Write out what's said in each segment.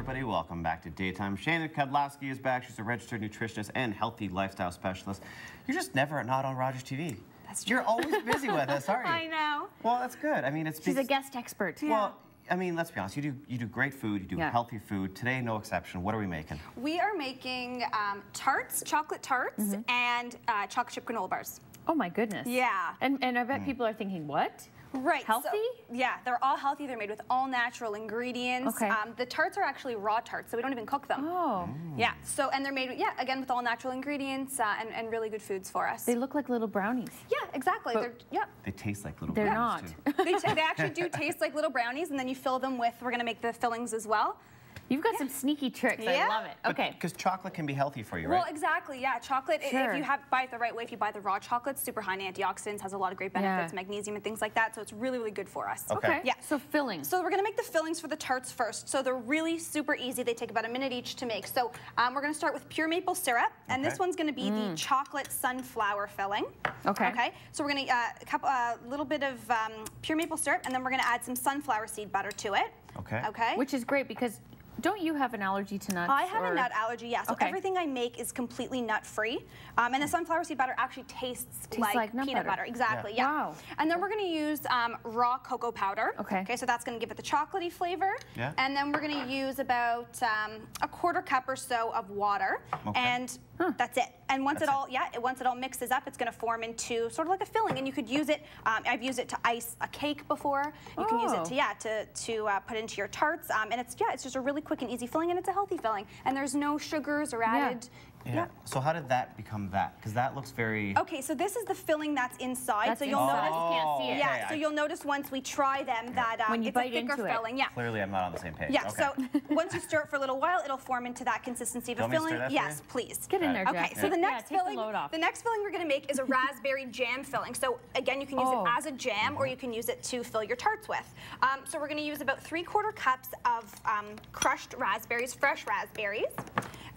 everybody. Welcome back to Daytime. Shannon Kadlovski is back. She's a registered nutritionist and healthy lifestyle specialist. You're just never not on Rogers TV. That's true. You're always busy with us, aren't you? I know. Well, that's good. I mean, it's she's a guest expert. Yeah. Well, I mean, let's be honest. You do great food. You do healthy food. Today, no exception. What are we making? We are making tarts, chocolate tarts, and chocolate chip granola bars. Oh my goodness. Yeah. And I bet people are thinking, what? Right. Healthy? So, yeah, they're all healthy. They're made with all natural ingredients. Okay. The tarts are actually raw tarts, so we don't even cook them. Oh. Yeah. So, and they're made, again, with all natural ingredients and really good foods for us. They look like little brownies. Yeah, exactly. They taste like little They're brownies, not. too. They actually do taste like little brownies, and then you fill them with, we're going to make the fillings as well. You've got some sneaky tricks. I love it. Okay. Because chocolate can be healthy for you, right? Well, exactly. Yeah, chocolate. Sure. If you buy it the right way, if you buy the raw chocolate, super high in antioxidants, has a lot of great benefits, magnesium and things like that. So it's really, really good for us. Okay. Yeah. So fillings. So we're going to make the fillings for the tarts first. So they're really super easy. They take about a minute each to make. So we're going to start with pure maple syrup, and this one's going to be the chocolate sunflower filling. Okay. Okay. So we're going to a little bit of pure maple syrup, and then we're going to add some sunflower seed butter to it. Okay. Okay. Which is great because don't you have an allergy to nuts? I have a nut allergy, yeah. So everything I make is completely nut-free. And the sunflower seed butter actually tastes like peanut butter. Exactly, yeah. Wow. And then we're going to use raw cocoa powder. Okay. Okay, so that's going to give it the chocolatey flavor. Yeah. And then we're going to use about a quarter cup or so of water. Okay. And that's it. And once it all mixes up, it's going to form into sort of like a filling. And you could use it. I've used it to ice a cake before. You can use it to put into your tarts. And it's just a really quick and easy filling, and it's a healthy filling. And there's no sugars or added. Yeah. So how did that become that? Because that looks very... Okay, so this is the filling that's inside. That's so you'll notice. You can't see it. Yeah. So you'll notice once we try them that when you it's bite a thicker into filling. Yeah. Clearly, I'm not on the same page. Yeah. Okay. So once you stir it for a little while, it'll form into that consistency of a filling. Yes, please. Get in there, Jack. Okay. So the next filling, the load off. the next filling we're going to make is a raspberry jam filling. So again, you can use it as a jam, or you can use it to fill your tarts with. So we're going to use about 3/4 cups of crushed raspberries, fresh raspberries.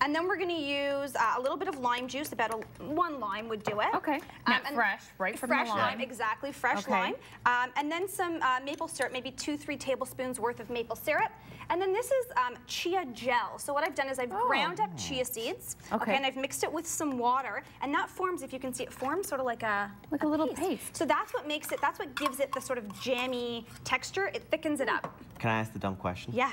And then we're going to use a little bit of lime juice, about 1 lime would do it. Okay. Not fresh, right from the lime. Fresh lime, exactly, fresh lime. And then some maple syrup, maybe 2-3 tablespoons worth of maple syrup. And then this is chia gel. So what I've done is I've ground up chia seeds, and I've mixed it with some water, and that forms, if you can see, it forms sort of like a little paste. So that's what makes it, that's what gives it the sort of jammy texture. It thickens it up. Can I ask the dumb question? Yeah.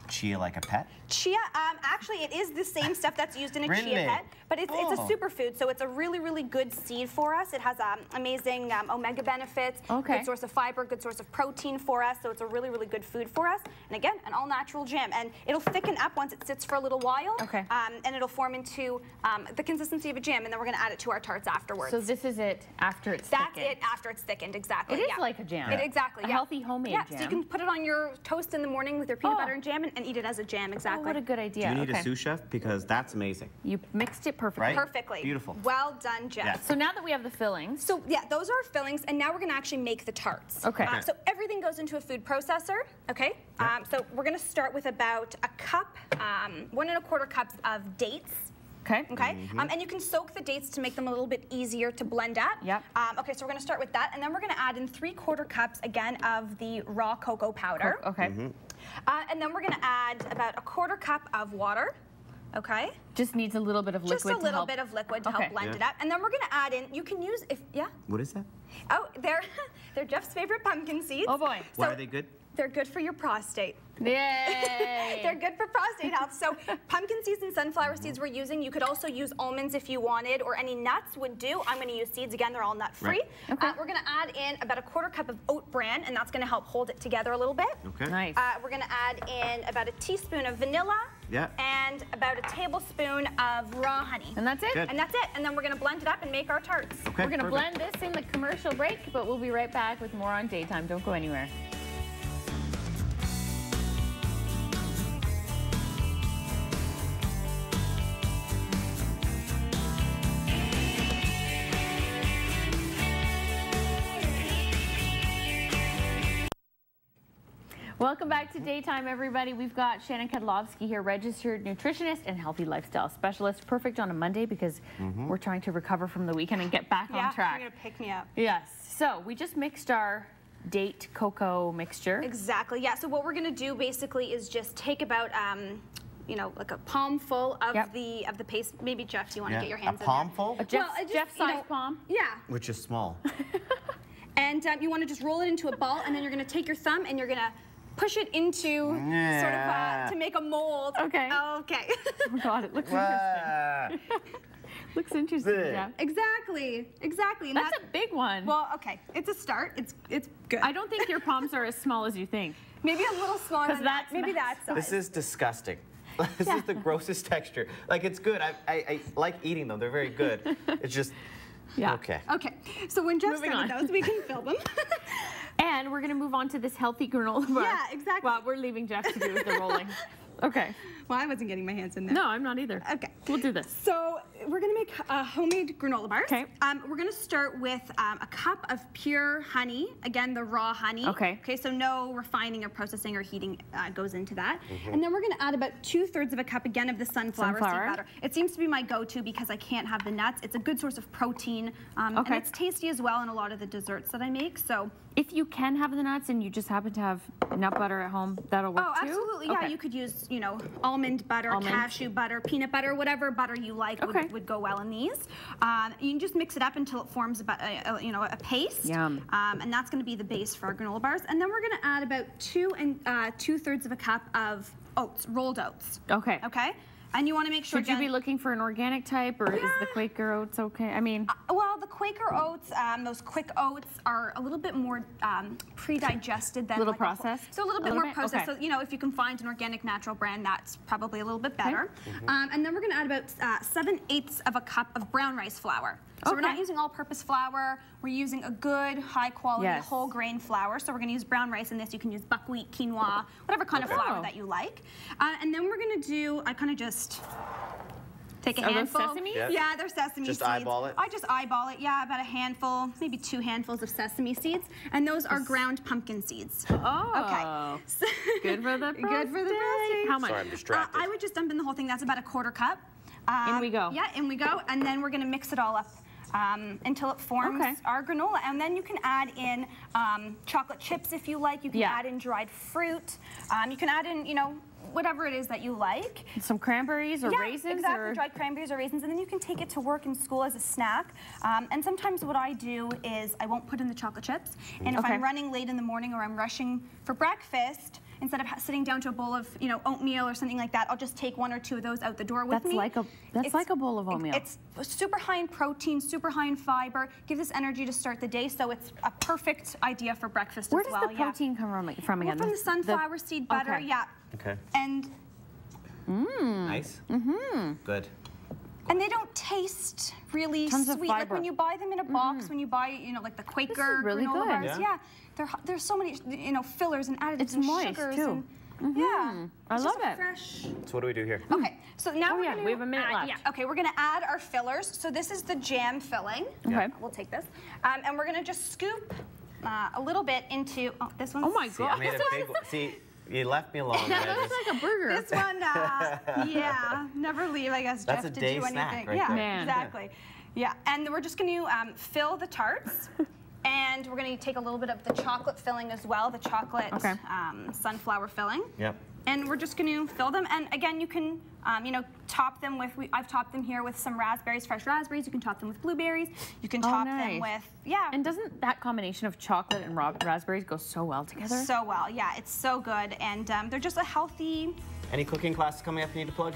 Chia like a pet? Chia, actually, it is the same stuff that's used in a chia pet, but it's a superfood, so it's a really, really good seed for us. It has amazing omega benefits, good source of fiber, good source of protein for us, so it's a really, really good food for us. And again, an all-natural jam, and it'll thicken up once it sits for a little while, and it'll form into the consistency of a jam, and then we're going to add it to our tarts afterwards. So this is it after it's thickened? That's it after it's thickened, exactly. It is like a jam. Exactly, a healthy homemade jam. So you can put it on your toast in the morning with your peanut butter and jam, and eat it as a jam, exactly. Oh, what a good idea. Do you need a sous chef? Because that's amazing. You mixed it perfectly. Right? Perfectly. Beautiful. Well done, Jeff. Yes. So now that we have the fillings. So yeah, those are our fillings, and now we're going to actually make the tarts. Okay. So everything goes into a food processor, okay? So we're going to start with about a cup, 1 1/4 cups of dates. Okay. And you can soak the dates to make them a little bit easier to blend up. Yep. Okay, so we're going to start with that, and then we're going to add in 3/4 cups again of the raw cocoa powder. And then we're going to add about 1/4 cup of water. Okay. Just needs a little bit of liquid. Just a little bit of liquid to help blend it up, and then we're going to add in. You can use What is that? Oh, they're Jeff's favorite pumpkin seeds. Oh boy. Why are they good? They're good for your prostate. Yay! They're good for prostate health. So pumpkin seeds and sunflower seeds we're using. You could also use almonds if you wanted, or any nuts would do. I'm going to use seeds. Again, they're all nut-free. Right. We're going to add in about 1/4 cup of oat bran, and that's going to help hold it together a little bit. Okay. Nice. We're going to add in about a teaspoon of vanilla. And about a tablespoon of raw honey. And that's it? Good. And that's it. And then we're going to blend it up and make our tarts. Okay, we're going to blend this in the commercial break, but we'll be right back with more on Daytime. Don't go anywhere. Welcome back to Daytime, everybody. We've got Shannon Kadlovski here, registered nutritionist and healthy lifestyle specialist. Perfect on a Monday because we're trying to recover from the weekend and get back on track. You're going to pick me up. Yes. So we just mixed our date cocoa mixture. Exactly, yeah. So what we're gonna do basically is just take about, you know, like a palm full of the paste. Maybe Jeff, do you want to get your hands in there? A palm full? Jeff-sized palm? Yeah. Which is small. And you want to just roll it into a ball, and then you're going to take your thumb and you're going to push it into sort of to make a mold. Okay. Okay. Oh my God, it looks interesting. Looks interesting, Jeff. Exactly. Exactly. And that's a big one. Well, okay. It's a start. It's good. I don't think your palms are as small as you think. Maybe a little smaller than that. Maybe that size. This is disgusting. This is the grossest texture. Like, it's good. I like eating them. They're very good. It's just, okay. Okay. So when Jeff's done with those, we can fill them. And we're going to move on to this healthy granola bar. Yeah, exactly. Well, we're leaving Jeff to do the rolling. Okay. Well, I wasn't getting my hands in there. No, I'm not either. Okay. We'll do this. So we're going to make homemade granola bars. Okay. We're going to start with a cup of pure honey. Again, the raw honey. Okay. Okay, so no refining or processing or heating goes into that. And then we're going to add about 2/3 of a cup, again, of the sunflower seed butter. It seems to be my go-to because I can't have the nuts. It's a good source of protein. And it's tasty as well in a lot of the desserts that I make. So if you can have the nuts and you just happen to have nut butter at home, that'll work too? Oh, absolutely. Yeah, you could use, you know, almond butter, cashew butter, peanut butter, whatever butter you like would go well in these. You can just mix it up until it forms about, you know, a paste. Yum. And that's going to be the base for our granola bars. And then we're going to add about 2/3 of a cup of oats, rolled oats. Okay. Okay. And you want to make sure. Should you be looking for an organic type, or is the Quaker oats okay? I mean, well, the Quaker oats, those quick oats, are a little bit more pre-digested than a little processed. So a little bit more processed. So you know, if you can find an organic natural brand, that's probably a little bit better. And then we're going to add about 7/8 of a cup of brown rice flour. So we're not using all-purpose flour. We're using a good, high-quality, whole grain flour. So we're going to use brown rice in this. You can use buckwheat, quinoa, whatever kind of flour that you like. And then we're going to do, I kind of just take a handful. Those sesame? Yeah, they're sesame seeds. Just eyeball it? I just eyeball it, yeah, about a handful, maybe 2 handfuls of sesame seeds. And those are ground pumpkin seeds. Oh. Okay. So good for the prostate. Good for the prostate. How much? Sorry, I'm distracted. I would just dump in the whole thing. That's about a 1/4 cup. In we go. Yeah, in we go. And then we're going to mix it all up until it forms our granola. And then you can add in chocolate chips if you like. You can add in dried fruit. You can add in, you know, whatever it is that you like. Some cranberries or raisins? Exactly, or dried cranberries or raisins. And then you can take it to work and school as a snack. And sometimes what I do is I won't put in the chocolate chips. And if I'm running late in the morning or I'm rushing for breakfast, instead of sitting down to a bowl of, you know, oatmeal or something like that, I'll just take 1 or 2 of those out the door with me. That's like a bowl of oatmeal. It's super high in protein, super high in fiber, gives us energy to start the day, so it's a perfect idea for breakfast as well. Where does the protein come from again? From the sunflower seed butter, Okay. And nice. Good. And they don't taste really sweet. Like when you buy them in a box, when you buy, you know, like the Quaker granola bars, there's so many, you know, fillers and additives and sugars too. I love it. Fresh. So what do we do here? Okay, so now we're gonna we have a minute left. Okay, we're gonna add our fillers. So this is the jam filling. Okay. We'll take this. And we're gonna just scoop a little bit into, this one's. Oh my See, God. I made a big one. See, you left me alone. That looks like a burger. This one, never leave, I guess, That's Jeff, a to day do snack anything. right there. Man. Exactly. Yeah, and we're just going to fill the tarts. And we're going to take a little bit of the chocolate filling as well, the chocolate sunflower filling. Yep. And we're just going to fill them. And again, you can, you know, top them with, I've topped them here with some raspberries, fresh raspberries. You can top them with blueberries. You can top them with, And doesn't that combination of chocolate and raspberries go so well together? So well, yeah. It's so good. And they're just a healthy. Any cooking classes coming up you need to plug?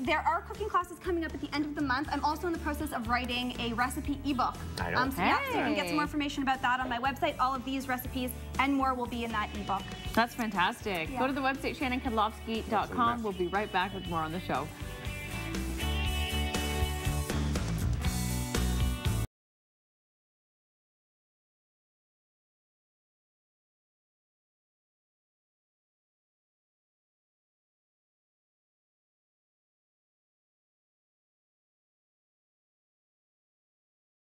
There are cooking classes coming up at the end of the month. I'm also in the process of writing a recipe ebook. I know. So you can get some more information about that on my website. All of these recipes and more will be in that ebook. That's fantastic. Go to the website, ShannonKadlovski.com. We'll be right back with more on the show.